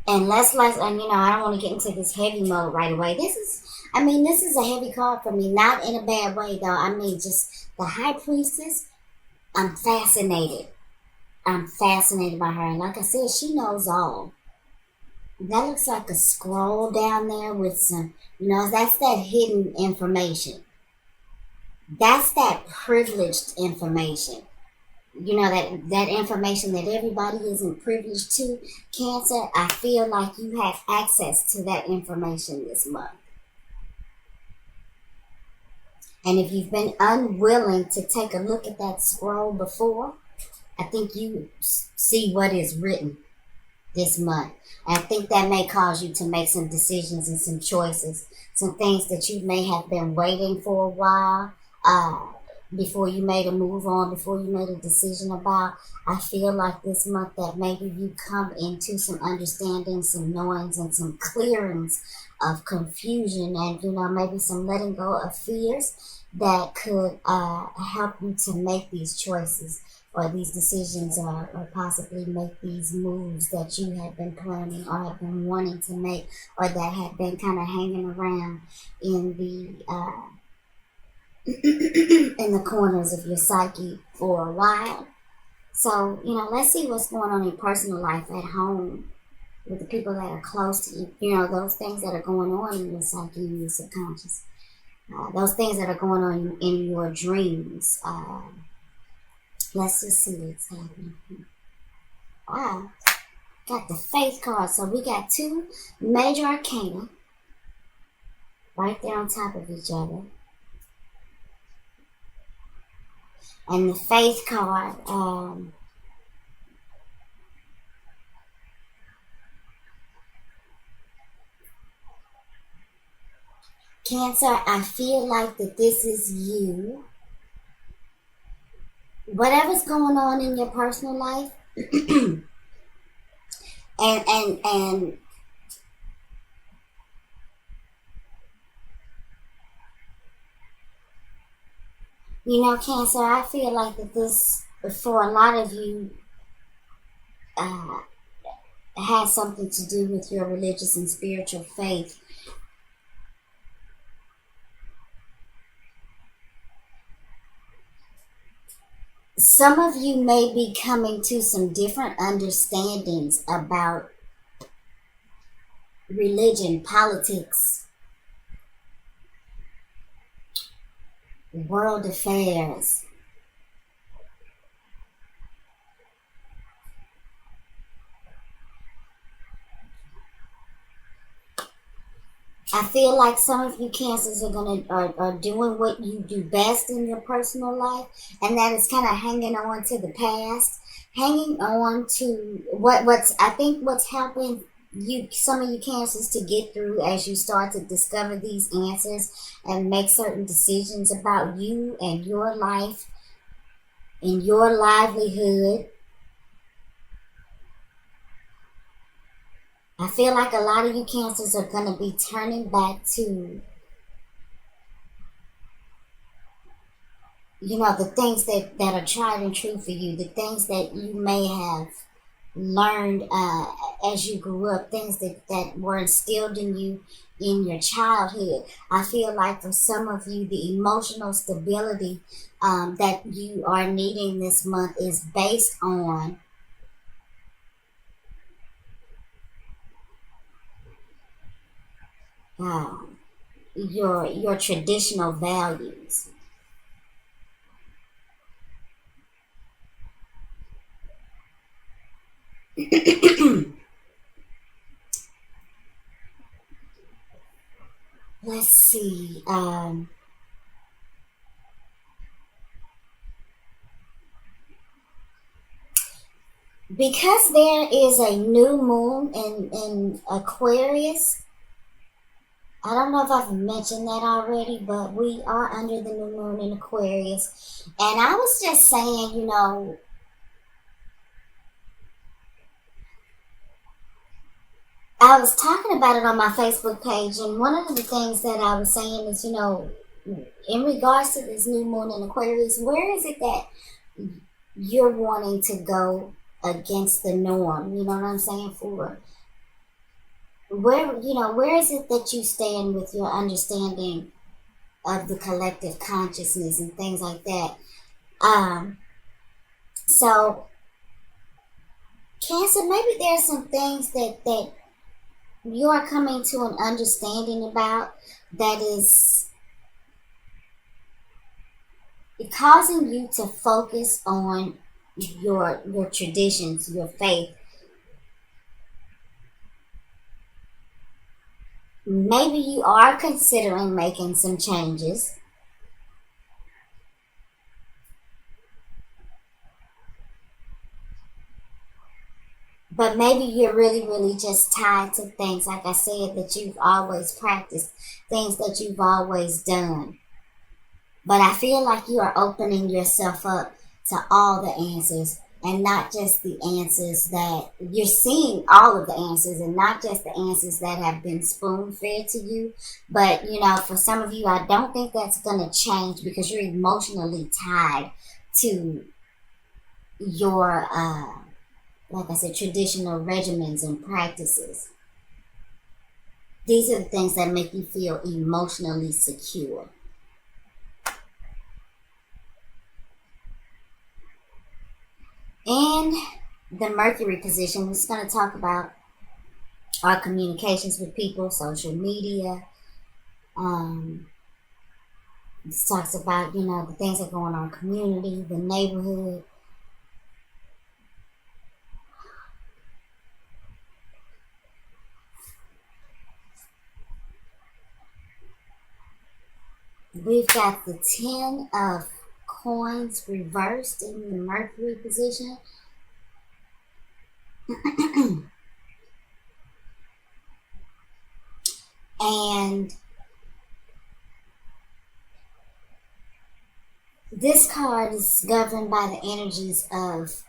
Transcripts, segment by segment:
And and I don't want to get into this heavy mode right away. This is a heavy card for me, not in a bad way though. I mean, just the High Priestess. I'm fascinated. I'm fascinated by her, and like I said, she knows all. That looks like a scroll down there with some, that's that hidden information. That's that privileged information. That information that everybody isn't privileged to. Cancer, I feel like you have access to that information this month. And if you've been unwilling to take a look at that scroll before, I think you see what is written this month. I think that may cause you to make some decisions and some choices, some things that you may have been waiting for a while, before you made a move on, before you made a decision about. I feel like this month that maybe you come into some understanding, some knowings, and some clearings of confusion, and maybe some letting go of fears that could help you to make these choices or these decisions, or possibly make these moves that you have been planning or have been wanting to make, or that have been kind of hanging around in the in the corners of your psyche for a while. So, let's see what's going on in your personal life at home with the people that are close to you. Those things that are going on in your psyche and your subconscious. Those things that are going on in your dreams. Let's just see what's happening. Wow. Got the Faith card. So we got two major arcana right there on top of each other. And the Faith card, Cancer, I feel like that this is you. Whatever's going on in your personal life, and Cancer, I feel like that this, for a lot of you, uh, has something to do with your religious and spiritual faith. Some of you may be coming to some different understandings about religion, politics, world affairs. I feel like some of you Cancers are doing what you do best in your personal life, and that is kind of hanging on to the past, hanging on to what's helping you, some of you Cancers, to get through as you start to discover these answers and make certain decisions about you and your life and your livelihood. I feel like a lot of you Cancers are going to be turning back to, the things that are tried and true for you, the things that you may have learned as you grew up, things that were instilled in you in your childhood. I feel like for some of you, the emotional stability that you are needing this month is based on your traditional values. Let's see. Because there is a new moon in Aquarius. I don't know if I've mentioned that already, but we are under the new moon in Aquarius. And I was just saying, I was talking about it on my Facebook page, and one of the things that I was saying is, in regards to this new moon in Aquarius, where is it that you're wanting to go against the norm? You know what I'm saying? For where is it that you stand with your understanding of the collective consciousness and things like that? Um, so Cancer, maybe there's some things that you are coming to an understanding about that is causing you to focus on your traditions, your faith. Maybe you are considering making some changes, but maybe you're really, really just tied to things, like I said, that you've always practiced, things that you've always done. But I feel like you are opening yourself up to all the answers, and not just the answers that you're seeing, all of the answers, and not just the answers that have been spoon fed to you. But, for some of you, I don't think that's going to change because you're emotionally tied to your, like I said, traditional regimens and practices. These are the things that make you feel emotionally secure. In the Mercury position, we're just going to talk about our communications with people, social media. This talks about, the things that go on in our community, the neighborhood. We've got the 10 of coins reversed in the Mercury position. And this card is governed by the energies of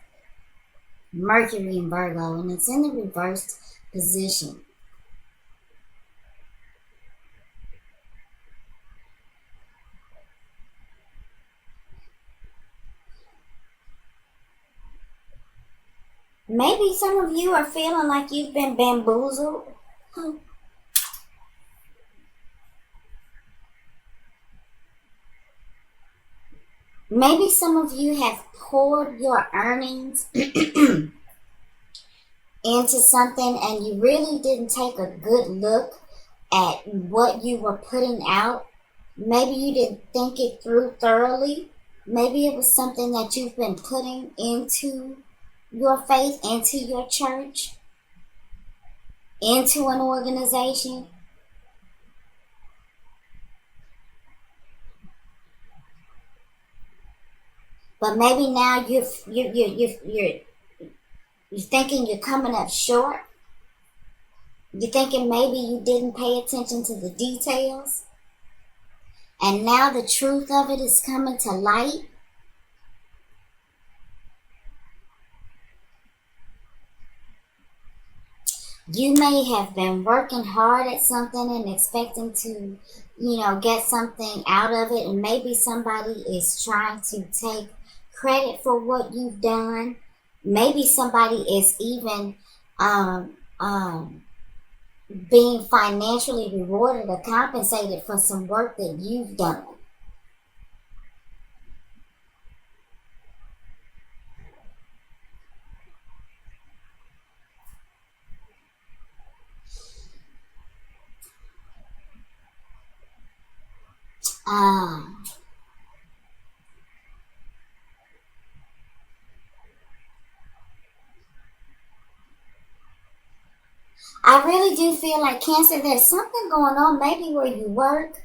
Mercury and Virgo, and it's in the reversed position. Maybe some of you are feeling like you've been bamboozled. Maybe some of you have poured your earnings into something and you really didn't take a good look at what you were putting out. Maybe you didn't think it through thoroughly. Maybe it was something that you've been putting into your faith, into your church, into an organization. But maybe now you're thinking you're coming up short. You're thinking maybe you didn't pay attention to the details. And now the truth of it is coming to light. You may have been working hard at something and expecting to, get something out of it. And maybe somebody is trying to take credit for what you've done. Maybe somebody is even being financially rewarded or compensated for some work that you've done. I really do feel like, Cancer, there's something going on maybe where you work.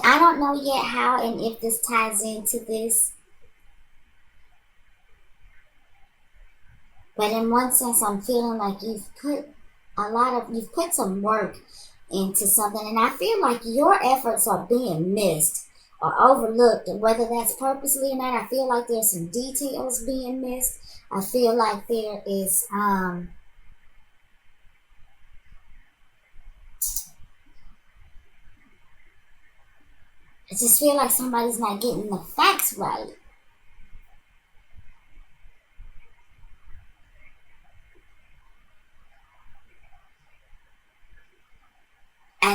I don't know yet how and if this ties into this. But in one sense, I'm feeling like you've put some work into something, and I feel like your efforts are being missed or overlooked, whether that's purposely or not. I feel like there's some details being missed. I feel like there is I just feel like somebody's not getting the facts right.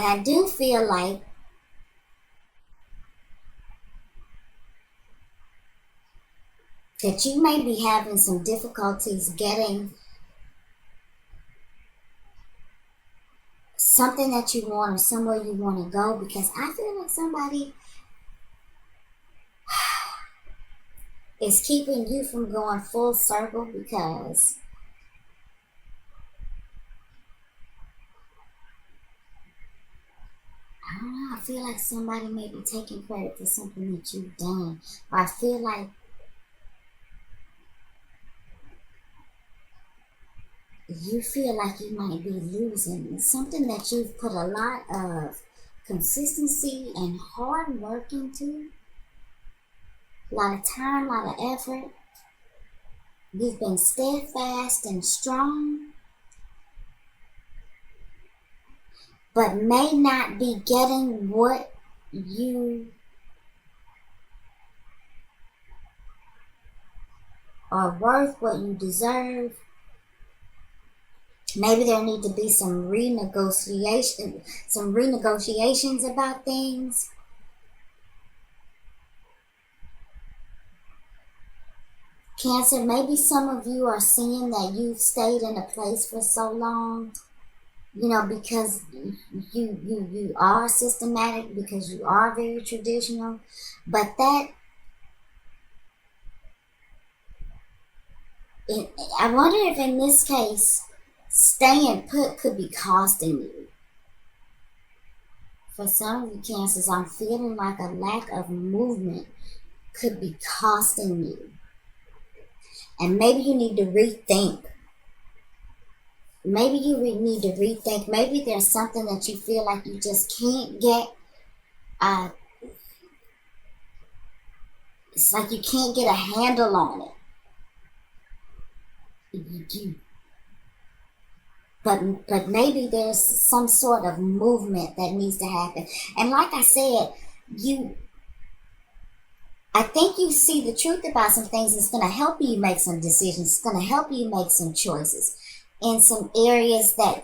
I do feel like that you may be having some difficulties getting something that you want or somewhere you want to go, because I feel like somebody is keeping you from going full circle, because I don't know, I feel like somebody may be taking credit for something that you've done. Or I feel like you feel like you might be losing. It's something that you've put a lot of consistency and hard work into. A lot of time, a lot of effort. You've been steadfast and strong, but may not be getting what you are worth, what you deserve. Maybe there need to be some renegotiations about things. Cancer, maybe some of you are seeing that you've stayed in a place for so long, because you are systematic, because you are very traditional, but I wonder if in this case, staying put could be costing you. For some of you Cancers, I'm feeling like a lack of movement could be costing you. And maybe you need to rethink. Maybe there's something that you feel like you just can't get. It's like you can't get a handle on it. But maybe there's some sort of movement that needs to happen. And like I said, I think you see the truth about some things. It's going to help you make some decisions. It's going to help you make some choices in some areas that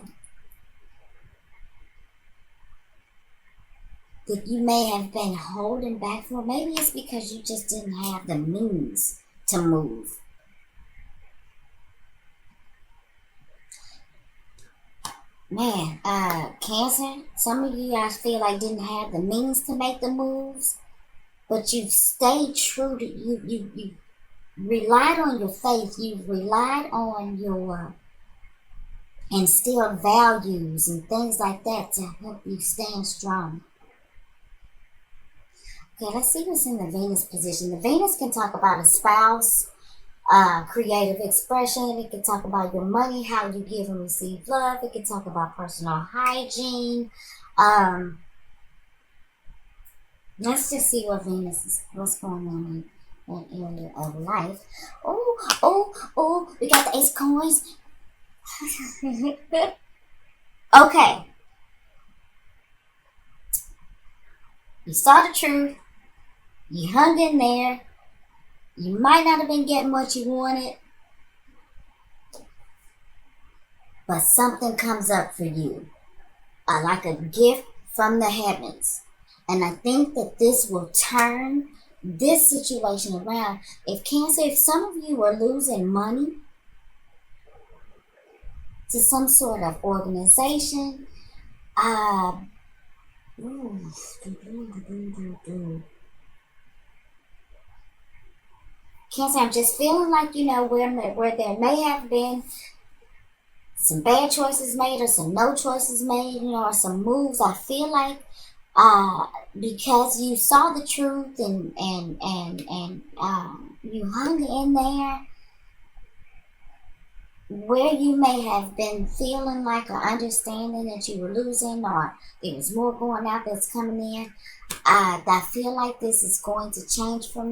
you may have been holding back for. Maybe it's because you just didn't have the means to move. Man, Cancer, some of you guys feel like didn't have the means to make the moves, but you've stayed true to you relied on your faith, you've relied on your instilled values and things like that to help you stand strong. Okay, let's see what's in the Venus position. The Venus can talk about a spouse, creative expression. It can talk about your money, how you give and receive love. It can talk about personal hygiene. Let's just see what what's going on in that area of life. Oh, we got the Ace of Coins. Okay. You saw the truth. You hung in there. You might not have been getting what you wanted, but something comes up for you, like a gift from the heavens. And I think that this will turn this situation around. If some of you are losing money to some sort of organization, Cancer, I'm just feeling like, where there may have been some bad choices made or some no choices made, or some moves. I feel like because you saw the truth and you hung in there, where you may have been feeling like or understanding that you were losing, or there was more going out that's coming in. I feel like this is going to change for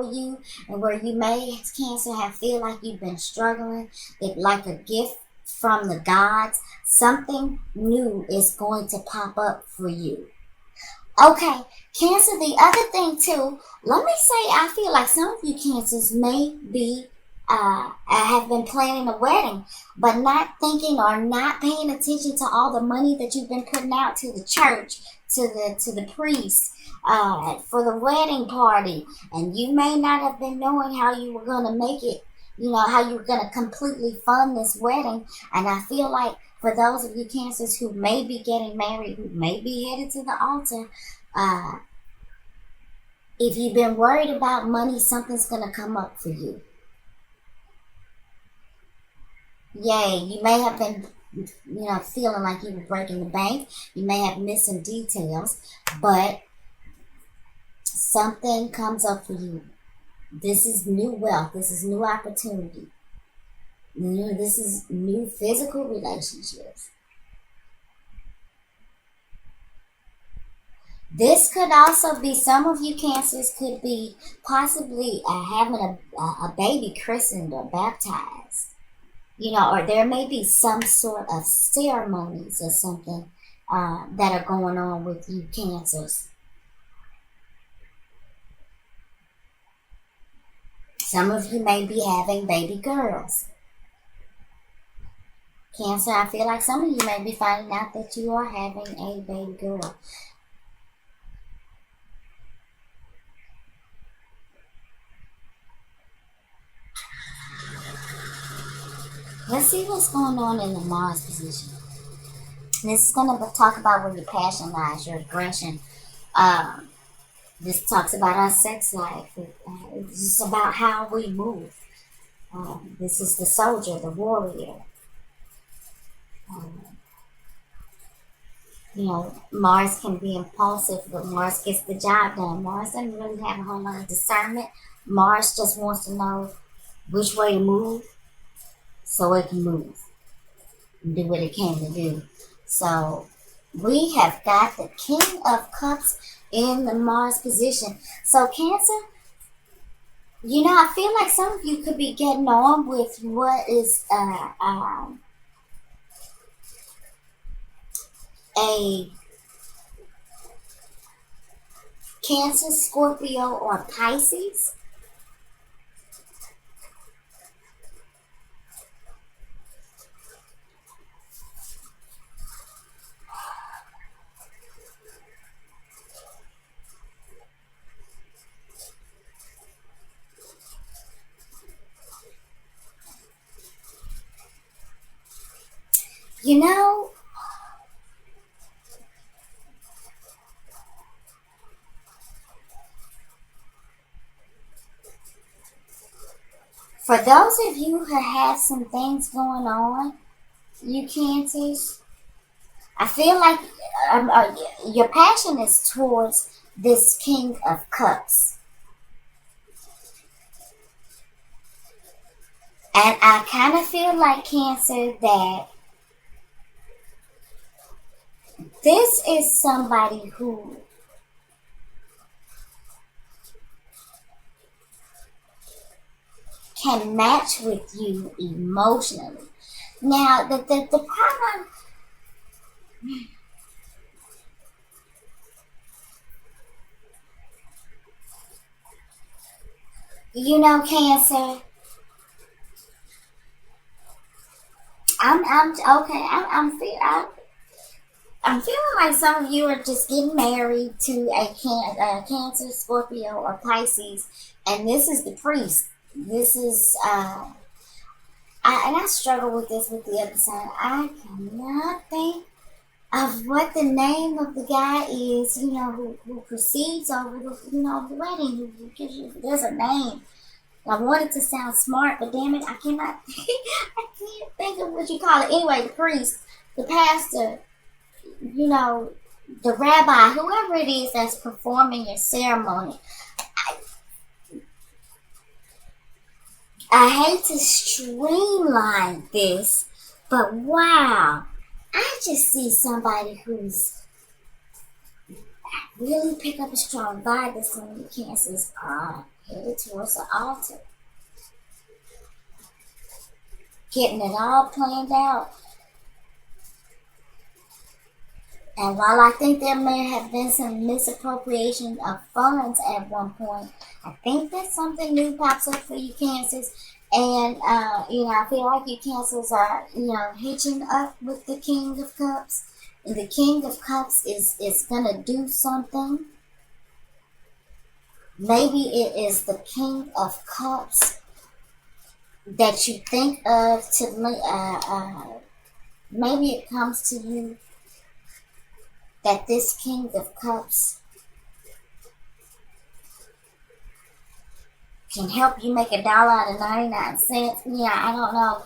you, and where you may, Cancer, feel like you've been struggling, like a gift from the gods, something new is going to pop up for you. Okay, Cancer, the other thing too, let me say, I feel like some of you Cancers may be have been planning a wedding, but not thinking or not paying attention to all the money that you've been putting out to the church, to the priest, for the wedding party, and you may not have been knowing how you were going to make it. How you were going to completely fund this wedding. And I feel like for those of you Cancers who may be getting married, who may be headed to the altar, if you've been worried about money, something's going to come up for you. Yay, you may have been, feeling like you were breaking the bank. You may have missed some details, but something comes up for you. This is new wealth. This is new opportunity. This is new physical relationships. This could also be, some of you Cancers could be possibly having a baby christened or baptized. Or there may be some sort of ceremonies or something that are going on with you Cancers. Some of you may be having baby girls. Cancer, I feel like some of you may be finding out that you are having a baby girl. Let's see what's going on in the Mars position. This is going to talk about where your passion lies, your aggression. This talks about our sex life. This is about how we move. This is the soldier, the warrior. Mars can be impulsive, but Mars gets the job done. Mars doesn't really have a whole lot of discernment. Mars just wants to know which way to move so it can move and do what it came to do. So we have got the King of Cups in the Mars position. So Cancer, I feel like some of you could be getting on with what is a Cancer, Scorpio, or Pisces. For those of you who have some things going on, you Cancers, I feel like your passion is towards this King of Cups. And I kind of feel like, Cancer, that this is somebody who can match with you emotionally. Now, the problem, Cancer, I'm feeling like some of you are just getting married to a Cancer, Scorpio, or Pisces, and this is the priest. This is, and I struggle with this with the other side. I cannot think of what the name of the guy is, who proceeds over the wedding, who gives you, there's a name. I want it to sound smart, but damn it, I cannot, I can't think of what you call it. Anyway, the priest, the pastor, the rabbi, whoever it is that's performing your ceremony. I hate to streamline this, but wow, I just see somebody who's really pick up a strong vibe that some of the Cancers are headed towards the altar. Getting it all planned out. And while I think there may have been some misappropriation of funds at one point, I think that something new pops up for you Cancers, And, I feel like you Cancers are, hitching up with the King of Cups. And the King of Cups is going to do something. Maybe it is the King of Cups that you think of maybe it comes to you that this King of Cups can help you make $1 out of 99 cents. Yeah, I don't know.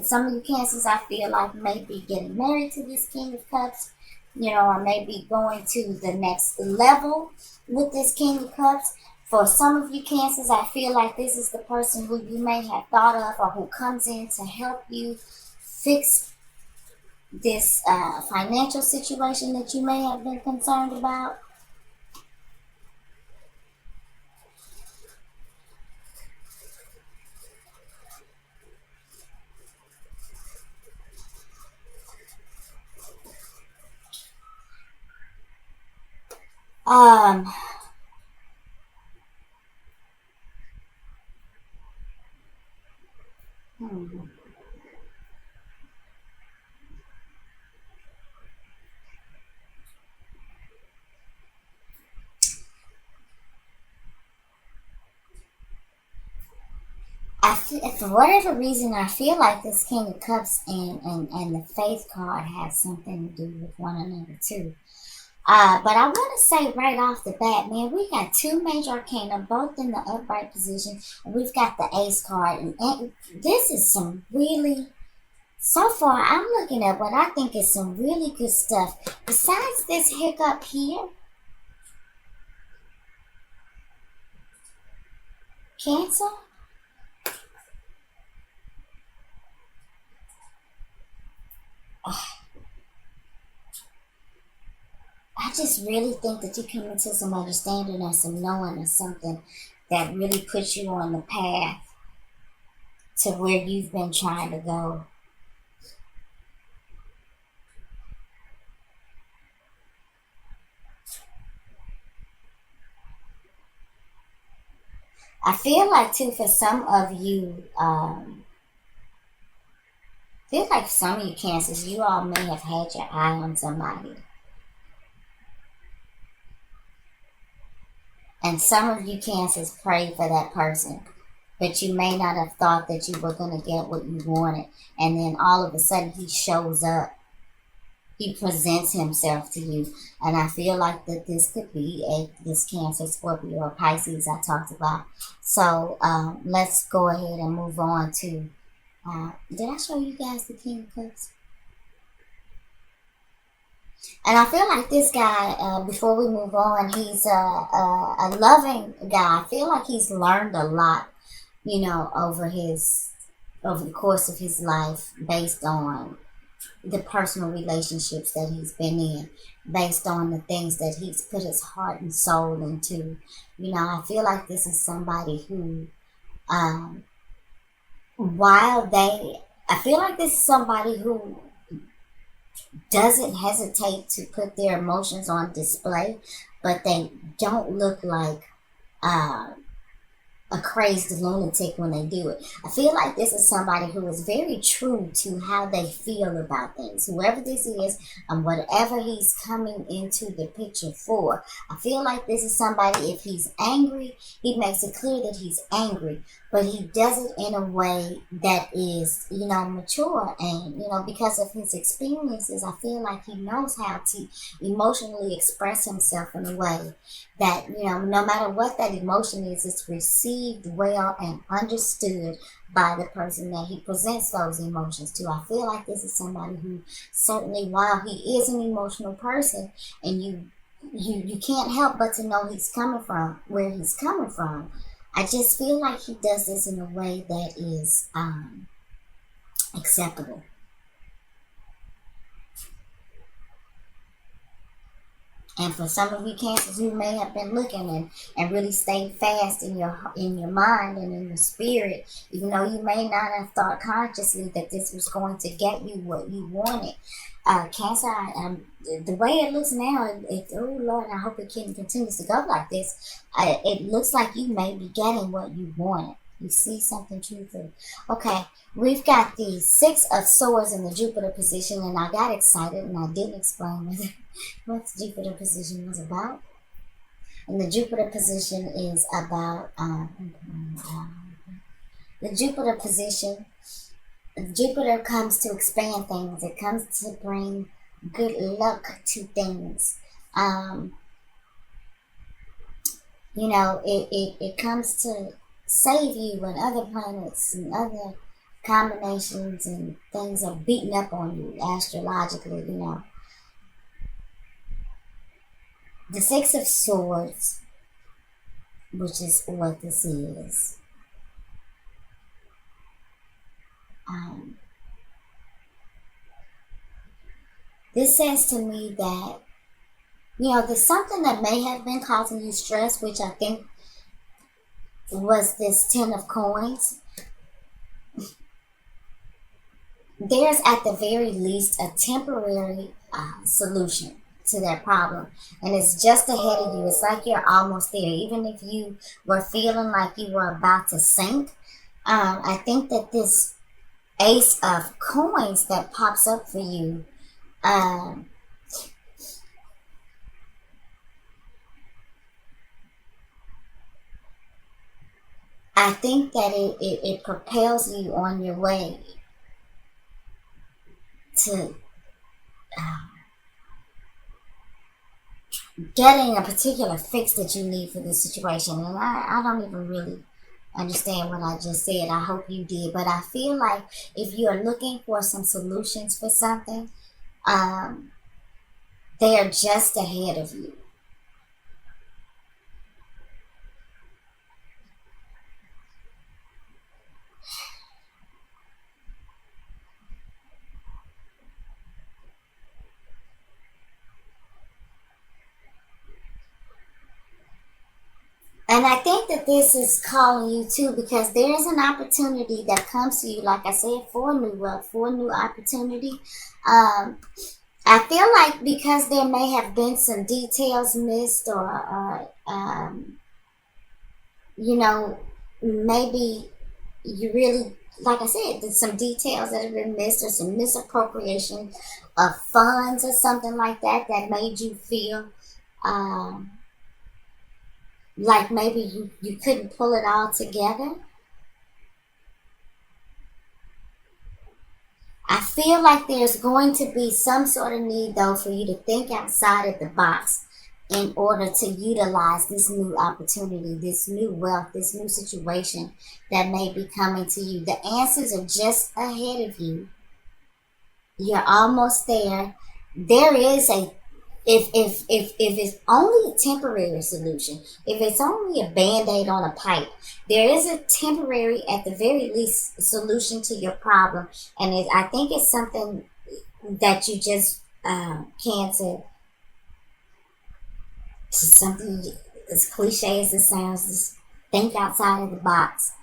Some of you Cancers, I feel like, may be getting married to this King of Cups, or maybe going to the next level with this King of Cups. For some of you Cancers, I feel like this is the person who you may have thought of, or who comes in to help you fix this financial situation that you may have been concerned about. Um, hmm. For whatever reason, I feel like this King of Cups and the Faith card has something to do with one another too. But I want to say right off the bat, man, we got two major arcana, both in the upright position, and we've got the Ace card. And this is some really, so far, I'm looking at what I think is some really good stuff. Besides this hiccup here, Cancer, I just really think that you come into some understanding or some knowing or something that really puts you on the path to where you've been trying to go. I feel like too, for some of you, feel like some of you Cancers, you all may have had your eye on somebody. And some of you Cancers prayed for that person, but you may not have thought that you were going to get what you wanted. And then all of a sudden he shows up. He presents himself to you. And I feel like that this could be this Cancer, Scorpio, or Pisces I talked about. So let's go ahead and move on to, did I show you guys the King of Cups? And I feel like this guy, before we move on, he's a loving guy. I feel like he's learned a lot, over the course of his life, based on the personal relationships that he's been in, based on the things that he's put his heart and soul into. I feel like this is somebody who, I feel like this is somebody who doesn't hesitate to put their emotions on display, but they don't look like a crazed lunatic when they do it. I feel like this is somebody who is very true to how they feel about things. Whoever this is and whatever he's coming into the picture for, I feel like this is somebody, if he's angry, he makes it clear that he's angry, but he does it in a way that is, mature. And, because of his experiences, I feel like he knows how to emotionally express himself in a way that, no matter what that emotion is, it's received well and understood by the person that he presents those emotions to. I feel like this is somebody who, certainly while he is an emotional person, and you can't help but to know he's coming from where he's coming from, I just feel like he does this in a way that is acceptable. And for some of you Cancers, you may have been looking and really stayed fast in your mind and in your spirit, even though you may not have thought consciously that this was going to get you what you wanted. Cancer, the way it looks now, oh Lord, I hope it continues to go like this. It looks like you may be getting what you wanted. You see something truthful. Okay, we've got the Six of Swords in the Jupiter position, and I got excited and I didn't explain what the Jupiter position was about. And the Jupiter position is about the Jupiter position. Jupiter comes to expand things. It comes to bring good luck to things. It comes to save you when other planets and other combinations and things are beating up on you astrologically, The Six of Swords, which is what this is. This says to me that, there's something that may have been causing you stress, which I think was this Ten of Coins. There's at the very least a temporary solution to that problem, and it's just ahead of you. It's like you're almost there. Even if you were feeling like you were about to sink, I think that this Ace of Coins that pops up for you, I think that it propels you on your way to getting a particular fix that you need for this situation. And I don't even really understand what I just said. I hope you did. But I feel like if you are looking for some solutions for something, they are just ahead of you. And I think that this is calling you too, because there is an opportunity that comes to you, like I said, for new wealth, for new opportunity. I feel like because there may have been some details missed, or maybe you really, like I said, there's some details that have been missed, or some misappropriation of funds or something like that made you feel like maybe you couldn't pull it all together. I feel like there's going to be some sort of need, though, for you to think outside of the box in order to utilize this new opportunity, this new wealth, this new situation that may be coming to you. The answers are just ahead of you. You're almost there. There is if it's only a temporary solution, if it's only a band-aid on a pipe, there is a temporary, at the very least, solution to your problem. And I think it's something that you just can't something as cliche as it sounds, just think outside of the box.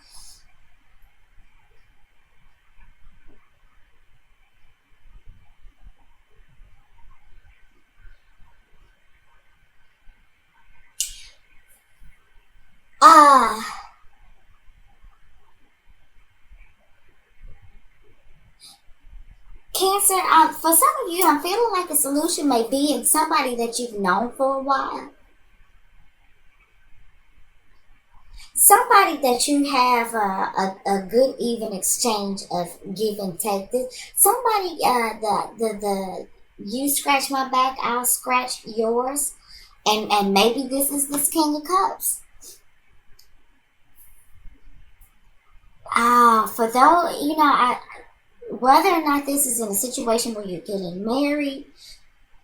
Cancer, for some of you, I'm feeling like the solution may be in somebody that you've known for a while. Somebody that you have a good even exchange of give and take. Somebody, the you scratch my back, I'll scratch yours. And maybe this is this King of Cups. For those, whether or not this is in a situation where you're getting married,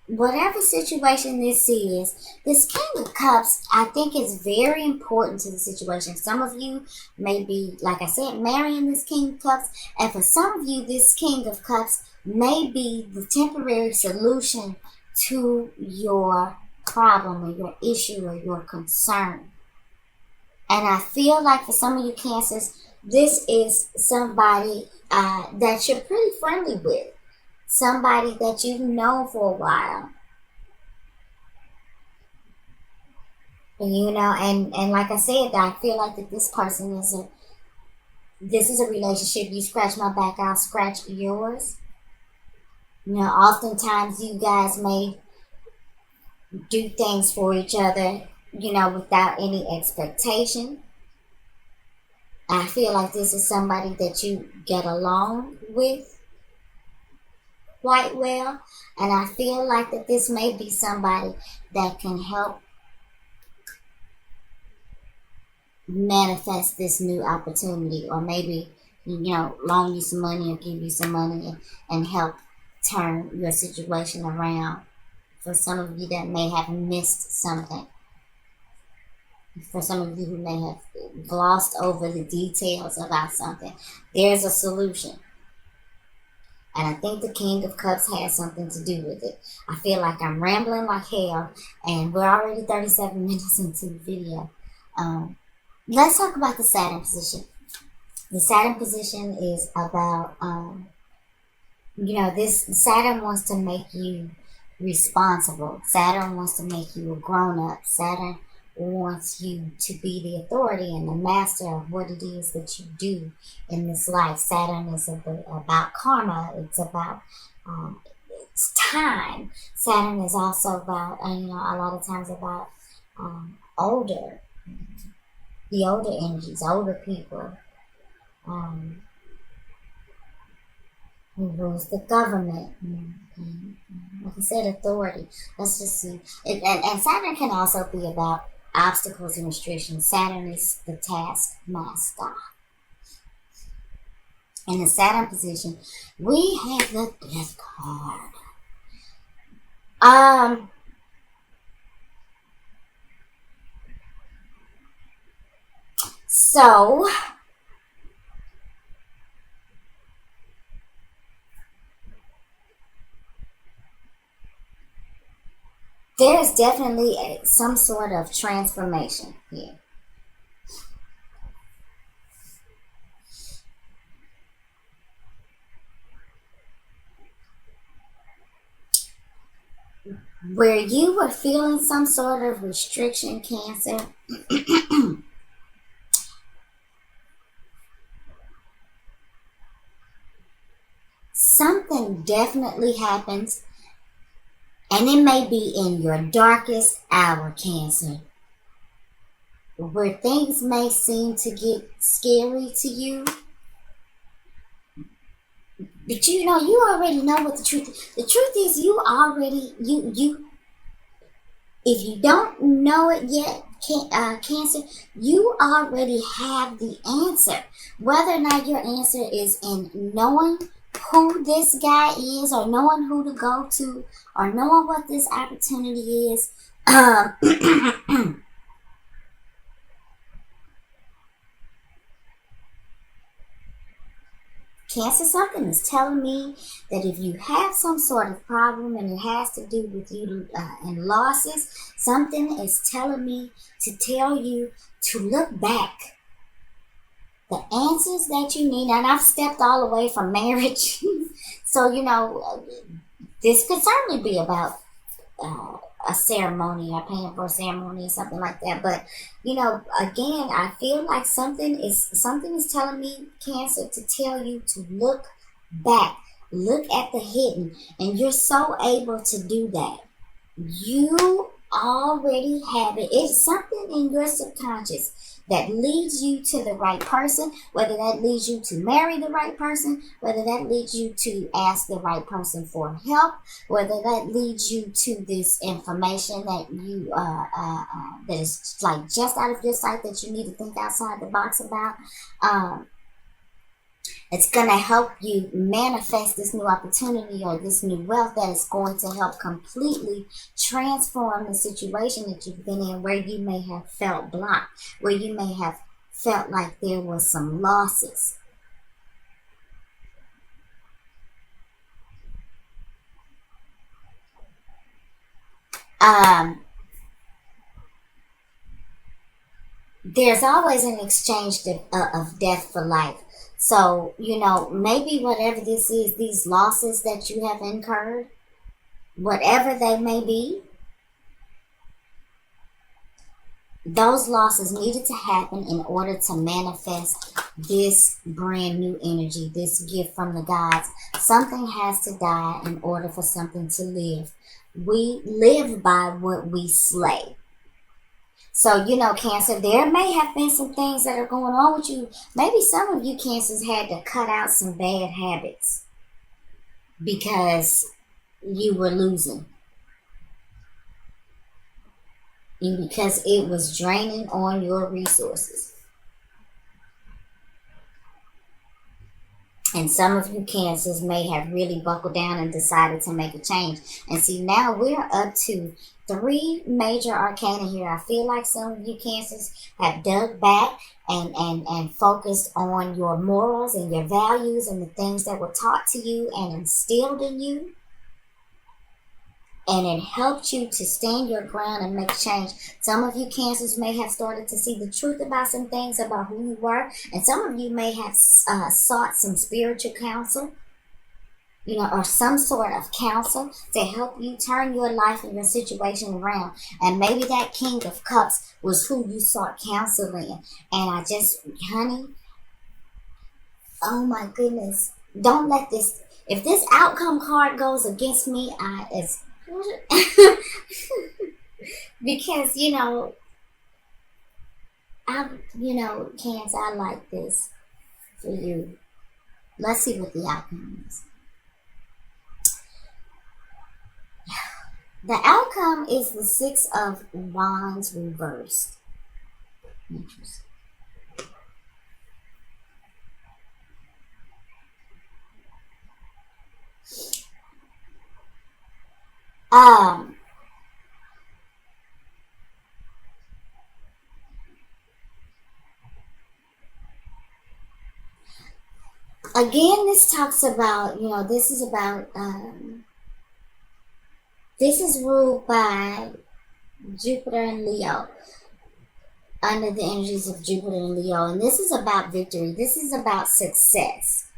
whatever situation this is, this King of Cups, I think, is very important to the situation. Some of you may be, like I said, marrying this King of Cups, and for some of you, this King of Cups may be the temporary solution to your problem, or your issue, or your concern. And I feel like for some of you Cancers, this is somebody that you're pretty friendly with. Somebody that you've known for a while. And like I said, I feel like that this person is This is a relationship. You scratch my back, I'll scratch yours. You know, oftentimes you guys may do things for each other, you know, without any expectation. I feel like this is somebody that you get along with quite well. And I feel like that this may be somebody that can help manifest this new opportunity, or maybe, you know, loan you some money or give you some money and help turn your situation around. For some of you that may have missed something, for some of you who may have glossed over the details about something, there's a solution. And I think the King of Cups has something to do with it. I feel like I'm rambling like hell, and we're already 37 minutes into the video. Let's talk about the Saturn position. The Saturn position is about, you know, this Saturn wants to make you responsible. Saturn wants to make you a grown-up. Saturn wants you to be the authority and the master of what it is that you do in this life. Saturn is about karma. It's about it's time. Saturn is also about, you know, a lot of times about the older energies, older people, who rules the government. Like I said, authority. Let's just see. And Saturn can also be about obstacles and restrictions. Saturn is the taskmaster. In the Saturn position, we have the Death card. So there's definitely some sort of transformation here. Where you were feeling some sort of restriction, Cancer, something definitely happens, and it may be in your darkest hour, Cancer, where things may seem to get scary to you. But you know, you already know what the truth is. The truth is, you already, if you don't know it yet, Cancer, you already have the answer. Whether or not your answer is in knowing who this guy is, or knowing who to go to, or knowing what this opportunity is. Cancer, something is telling me that if you have some sort of problem and it has to do with you and losses, something is telling me to tell you to look back. The answers that you need, and I've stepped all the way from marriage, so you know, this could certainly be about a ceremony, or paying for a ceremony or something like that. But you know, again, I feel like something is telling me, Cancer, to tell you to look back, look at the hidden, and you're so able to do that. You already have it. It's something in your subconscious that leads you to the right person, whether that leads you to marry the right person, whether that leads you to ask the right person for help, whether that leads you to this information that you that is like just out of your sight, that you need to think outside the box about. It's going to help you manifest this new opportunity or this new wealth that is going to help completely transform the situation that you've been in, where you may have felt blocked, where you may have felt like there was some losses. There's always an exchange of death for life. So, you know, maybe whatever this is, these losses that you have incurred, whatever they may be, those losses needed to happen in order to manifest this brand new energy, this gift from the gods. Something has to die in order for something to live. We live by what we slay. So, Cancer, there may have been some things that are going on with you. Maybe some of you Cancers had to cut out some bad habits because you were losing. Because it was draining on your resources. And some of you Cancers may have really buckled down and decided to make a change. And see, now we're up to 3 major arcana here. I feel like some of you Cancers have dug back and focused on your morals and your values and the things that were taught to you and instilled in you. And it helped you to stand your ground and make change. Some of you Cancers may have started to see the truth about some things about who you were. And some of you may have sought some spiritual counsel, or some sort of counsel to help you turn your life and your situation around. And maybe that King of Cups was who you sought counsel in. And honey, oh my goodness, don't let this, if this outcome card goes against me, because Cancer, I like this for you. Let's see what the outcome is. The outcome is the 6 of Wands reversed. Interesting. Again, this talks about, this is about, this is ruled by Jupiter and Leo, under the energies of Jupiter and Leo. And this is about victory. This is about success.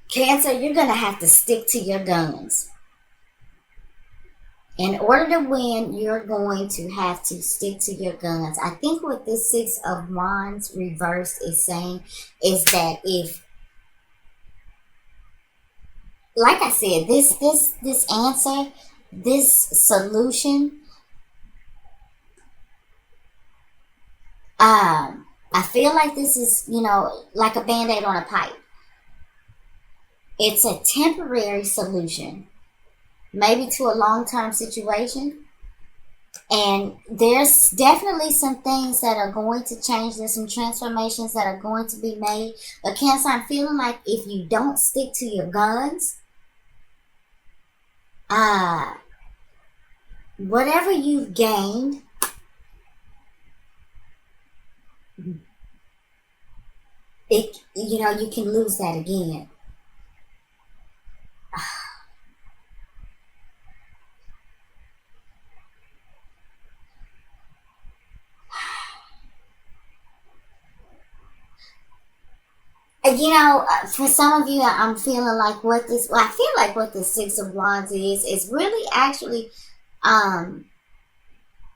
Cancer, you're going to have to stick to your guns. In order to win, you're going to have to stick to your guns. I think what this 6 of Wands reversed is saying is that if, like I said, this answer, this solution, I feel like this is, like a Band-Aid on a pipe. It's a temporary solution, maybe to a long-term situation. And there's definitely some things that are going to change. There's some transformations that are going to be made. But Cancer, I'm feeling like if you don't stick to your guns, whatever you've gained, you can lose that again. For some of you, I'm feeling like I feel like what the 6 of Wands is really actually,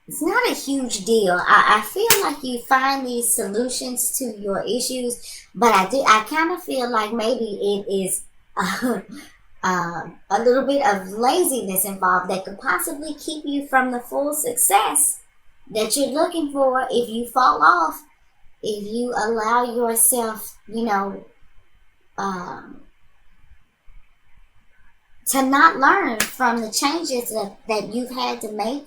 it's not a huge deal. I feel like you find these solutions to your issues, but I kind of feel like maybe it is a little bit of laziness involved that could possibly keep you from the full success that you're looking for if you fall off. If you allow yourself, to not learn from the changes that you've had to make